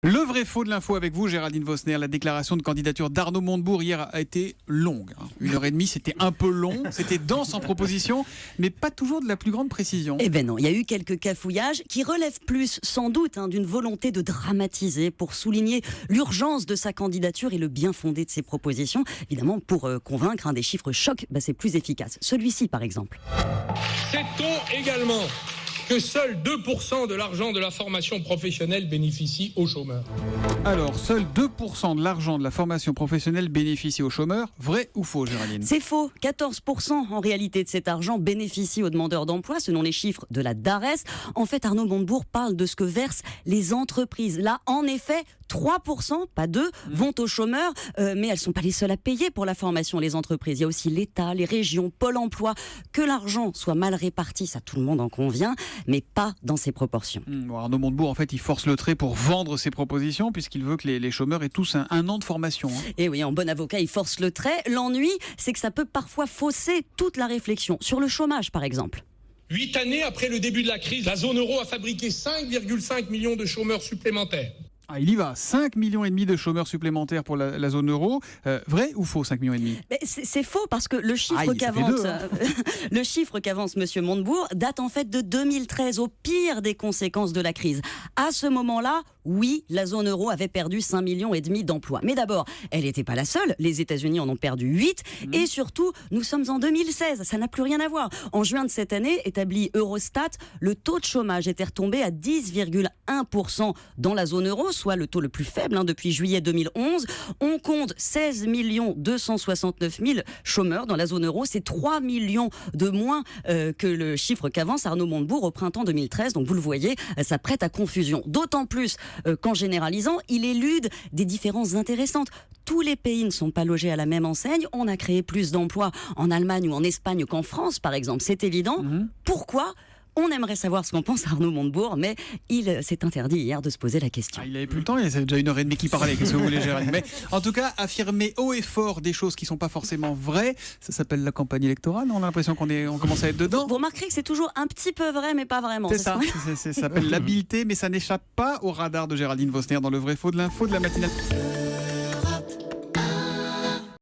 Le vrai faux de l'info avec vous, Géraldine Vosner. La déclaration de candidature d'Arnaud Montebourg hier a été longue. 1h30, c'était un peu long. C'était dense en propositions, mais pas toujours de la plus grande précision. Eh ben non, il y a eu quelques cafouillages qui relèvent plus, sans doute, d'une volonté de dramatiser pour souligner l'urgence de sa candidature et le bien fondé de ses propositions. Évidemment, pour convaincre, des chiffres chocs, c'est plus efficace. Celui-ci, par exemple. Sait-on également que seuls 2% de l'argent de la formation professionnelle bénéficie aux chômeurs? Alors, seuls 2% de l'argent de la formation professionnelle bénéficie aux chômeurs. Vrai ou faux, Géraldine? C'est faux. 14% en réalité de cet argent bénéficie aux demandeurs d'emploi, selon les chiffres de la DARES. En fait, Arnaud Montebourg parle de ce que versent les entreprises. Là, en effet, 3%, pas 2, vont aux chômeurs, mais elles ne sont pas les seules à payer pour la formation, les entreprises. Il y a aussi l'État, les régions, Pôle emploi. Que l'argent soit mal réparti, ça tout le monde en convient, mais pas dans ces proportions. Arnaud Montebourg, en fait, il force le trait pour vendre ses propositions, puisqu'il veut que les chômeurs aient tous un an de formation. Et oui, en bon avocat, il force le trait. L'ennui, c'est que ça peut parfois fausser toute la réflexion. Sur le chômage, par exemple. 8 années après le début de la crise, la zone euro a fabriqué 5,5 millions de chômeurs supplémentaires. Il y va, 5,5 millions de chômeurs supplémentaires pour la zone euro. Vrai ou faux, 5,5 millions? C'est faux parce que le chiffre le chiffre qu'avance Monsieur Montebourg date en fait de 2013, au pire des conséquences de la crise. À ce moment-là, oui, la zone euro avait perdu 5,5 millions d'emplois. Mais d'abord, elle n'était pas la seule. Les États-Unis en ont perdu 8. Et surtout, nous sommes en 2016. Ça n'a plus rien à voir. En juin de cette année, établi Eurostat, le taux de chômage était retombé à 10,1% dans la zone euro, soit le taux le plus faible depuis juillet 2011. On compte 16 269 000 chômeurs dans la zone euro. C'est 3 millions de moins que le chiffre qu'avance Arnaud Montebourg au printemps 2013. Donc vous le voyez, ça prête à confusion. D'autant plus qu'en généralisant, il élude des différences intéressantes. Tous les pays ne sont pas logés à la même enseigne. On a créé plus d'emplois en Allemagne ou en Espagne qu'en France, par exemple. C'est évident. Pourquoi ? On aimerait savoir ce qu'en pense Arnaud Montebourg, mais il s'est interdit hier de se poser la question. Il n'avait plus le temps, il y a déjà 1h30 qu'il parlait. Qu'est-ce que vous voulez, Géraldine? Mais en tout cas, affirmer haut et fort des choses qui ne sont pas forcément vraies, ça s'appelle la campagne électorale. On a l'impression qu'on commence à être dedans. Vous remarquerez que c'est toujours un petit peu vrai, mais pas vraiment. C'est ça. Ça s'appelle l'habileté, mais ça n'échappe pas au radar de Géraldine Vosner dans le vrai faux de l'info de la matinale.